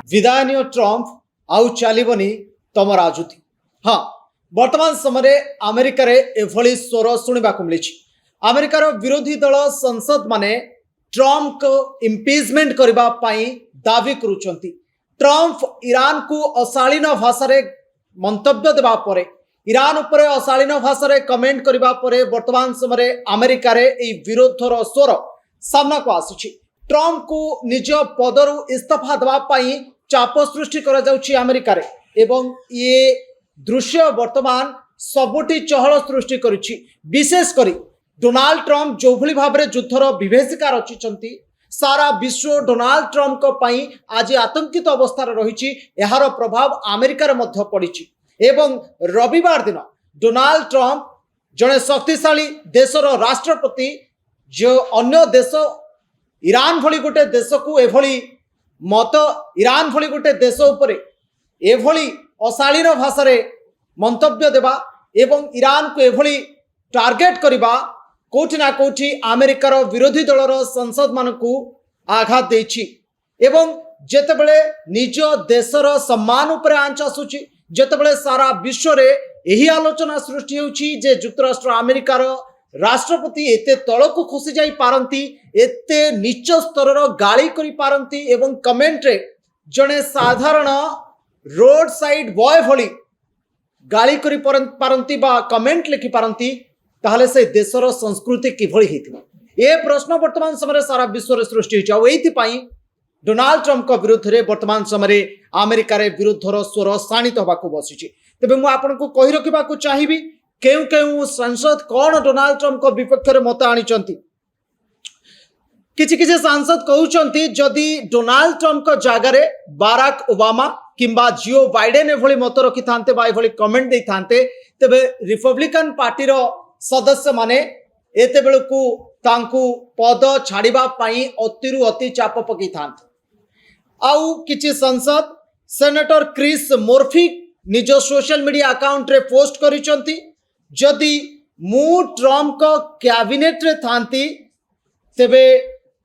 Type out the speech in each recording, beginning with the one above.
विदाय neo Trump आउ चलबनी तम राजनीति। हाँ, वर्तमान समय अमेरिका रे एभली स्वर शुणा मिली। अमेरिकार विरोधी दल संसद माने ट्रम्प को इम्पीचमेंट करने दावी करुचंती। ट्रम्प ईरान को अशालीन भाषा मंतव्य देवा परे, ईरान उपर अशालीन भाषा कमेंट करबा परे वर्तमान समय अमेरिका रे ए विरोधर स्वर सामना को आसुछि। ट्रम्प को निज पदरु इस्तीफा देवा पई चाप सृष्टि करा जाउछि अमेरिका रे, एवं ये दृश्य वर्तमान सबुटी चहल सृष्टि करुछि। विशेष करी डोनाल्ड ट्रम्प जो भली भाव में युद्धर विभीषिका रचिछंती, सारा विश्व डोनाल्ड ट्रम्प को पई आज आतंकित अवस्था रही। यार प्रभाव अमेरिका रे मध्य पड़िछि एवं रविवार दिन डोनाल्ड ट्रम्प जड़े शक्तिशाली देशर राष्ट्रपति, जो अन्य देश ईरान भली गोटे देश को एभली मत ईरान भली गोटे देश उपरे एभली अशालीन भाषा मंतव्य देवा एवं ईरान को एभली टार्गेट करबा कोठी ना कोठी अमेरिकार विरोधी दलर संसद मानकू आघात देछि। एवं जेतेबेले निज देशर सम्मान उपर आंच आसुछि, जेतेबेले सारा विश्व रे एही आलोचना सृष्टि होछि जे युक्तराष्ट्र अमेरिकार राष्ट्रपति एते तळकू खसी जाई पारंती, एते नीच स्तरर गाली करि पारंती एवं कमेंट रे जणे साधारण रोड साइड बॉय भली गाली करि पारंती बा कमेंट लिखि पारंती, ताहले से देशर संस्कृति किभली हेतिबो ए प्रश्न वर्तमान समय सारा विश्व रे सृष्टि होछि। आ एथि पई डोनाल्ड ट्रम्प को विरुद्ध रे वर्तमान समय अमेरिका रे विरुद्धर स्वर शाणित होबाकू बसिछि। तेबे मु आपनकू कहि रखिबाकू चाहिबी केउ केउ सांसद कौन डोनाल्ड ट्रम्प को विपक्ष रे मत आनिचंती। किछि किछि सांसद कहउचंती जदि डोनाल्ड ट्रम्प को जगह रे बाराक ओबामा किंबा जियो बाइडेन एभली मत रखि थांते बा एभली कमेंट दे थांते, तेबे रिपब्लिकन पार्टी रो सदस्य माने एते बेलकू तांकू पद छाड़िबा पई अतिरु अति चाप पकई थांते। आउ किछि संसद सेनेटर क्रिस मोर्फी निज सोशल मीडिया अकाउंट रे पोस्ट करिसंती, जदि मु ट्रम्प को कैबिनेट रे थांती तेबे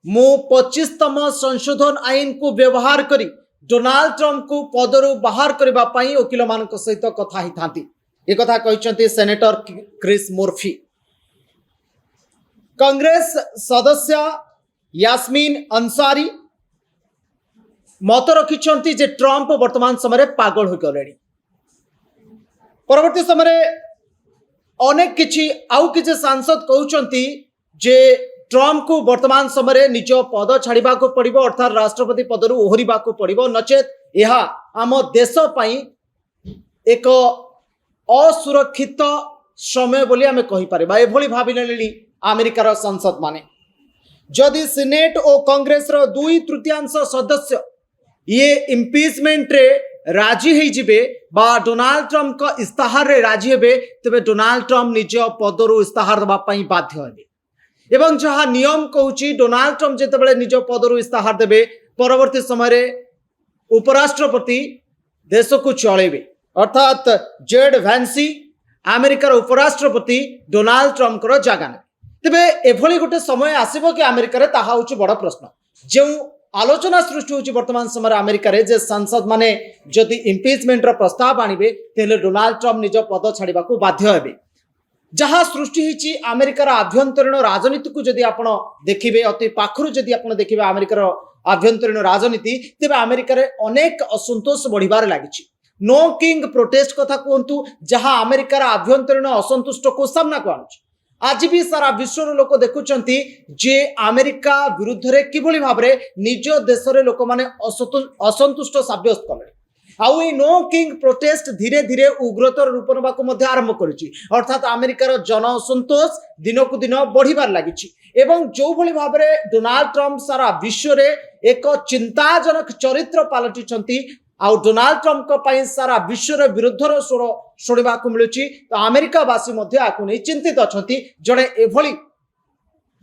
मु 25तम संशोधन आईन को व्यवहार करी डोनाल्ड ट्रम्प को पदरु बाहर करबा पई वकील मानक सहित कथा ही थांती। एक कथा कहिसंती सेनेटर क्रिस मोर्फी। कांग्रेस सदस्य यास्मीन अंसारी मत रखिछंती जे ट्रम्प वर्तमान समय पागल हो गले। परवर्ती समय अनेक किछि आउ किछि सांसद कहउचंती जे ट्रम्प को वर्तमान समय निज पद छाड़िबा को पड़िबो, अर्थात राष्ट्रपति पदरु ओहरिबा को पड़िबो, नचेत यह आम देश पई एक असुरक्षित समय बोली आमे कहि पारिबा। एभली भाबिलेली अमेरिकार संसद माने जदि सिनेट और कांग्रेस रो 2/3 सदस्य ये इम्पीचमेंट रे राजी हो जिबे बा डोनाल्ड ट्रम्प का इस्ताहार रे राजी हेबे, तबे डोनाल्ड ट्रम्प निज पदरु इस्ताहार दबा पई बाध्य हेबे। एवं जहाँ नियम कहूची डोनाल्ड ट्रम्प जेतेबेले निज पदरु इस्ताहार देबे, परवर्ती समय रे उपराष्ट्रपति देश को चलेबे, अर्थात जेड वैंसी अमेरिकार उपराष्ट्रपति डोनाल्ड ट्रम्प को जगह ने। तेबे एभली गोटे समय आसीबो कि अमेरिका रे ताहा होची बड़ प्रश्न। जो आलोचना सृष्टि होची वर्तमान समय अमेरिका रे जे सांसद माने जदि इम्पीचमेंट रो प्रस्ताव आनिबे तेले डोनाल्ड ट्रम्प निज पद छाड़िबा को बाध्य हेबे। जहाँ सृष्टि होची अमेरिकार आभ्यंतरीण राजनीति को जदि आपण देखिबे, अति पाखरु जदि आपण देखिबे अमेरिकार आभ्यंतरीण राजनीति, तेबे अमेरिका रे अनेक असंतोष बढ़िबार लागिछि। नो किंग प्रोटेस्ट कथा कहतु, जहाँ अमेरिकार आभ्यंतरीण असंतुष्ट को सामना को आनुछि। आज भी सारा विश्वर लोक देखुचंती जे अमेरिका विरुद्ध रे किभली भाव रे निज देश रे लोक माने असंतुष्ट साब्यस्त कले। आउ ए नो किंग प्रोटेस्ट धीरे धीरे उग्रतर रूप नबा को मध्य आरंभ करिछि, अर्थात अमेरिकार जन असंतोष दिन को दिन बढ़िबार लागिछि। एवं जो भली भाव रे डोनाल्ड ट्रम्प सारा विश्व रे एक चिंताजनक चरित्र पालटिछंती, आउ डोनाल्ड ट्रम्प को पई सारा विश्व विरुद्धर स्वर शुणा को मिलुछि, तो अमेरिकावासी मध्य आकु नहीं चिंतित अछंती जड़े एभली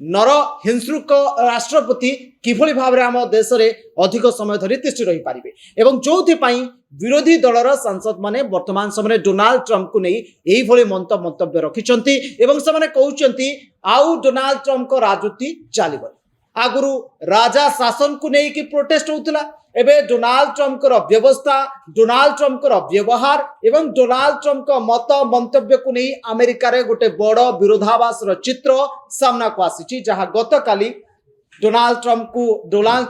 नर हिंसुक राष्ट्रपति किभली भाव रे आम देश रे अधिक समय धरी तिष्ठि रही पारिबे। एवं जोथि पई विरोधी दलर सांसद माने वर्तमान समय डोनाल्ड ट्रम्प को नहीं एही भली मंतव्य रखिछंती एवं से माने कहउछंती आउ डोनाल्ड ट्रम्प को राजनीति चलिबो। आगुरु राजा शासन को नहीं कि प्रोटेस्ट होता एबे डोनाल्ड ट्रम्प व्यवस्था डोनाल्ड ट्रम्प व्यवहार एवं डोनाल्ड ट्रम्प मत मंतव्य को नहीं अमेरिका रे गोटे बड़ विरोधाभास चित्र सामना को आसी जहाँ गत काली डोनाल्ड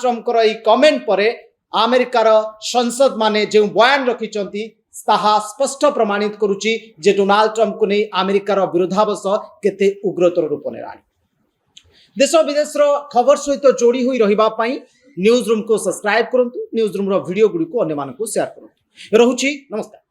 ट्रम्प कमेंट पर अमेरिकार संसद माने जो बयान रखिंट ताहा स्पष्ट प्रमाणित करुच्ची जे डोनाल्ड ट्रम्प को नहीं अमेरिकार विरोधाभास केते उग्रतर रूप नेलानी। देश विदेश खबर सहित जोड़ी हुई रही न्यूज रूम को सब्सक्राइब करूँ न्यूज रूम वीडियो गुड़ी को अन्य शेयर करूँ। रहुची नमस्कार।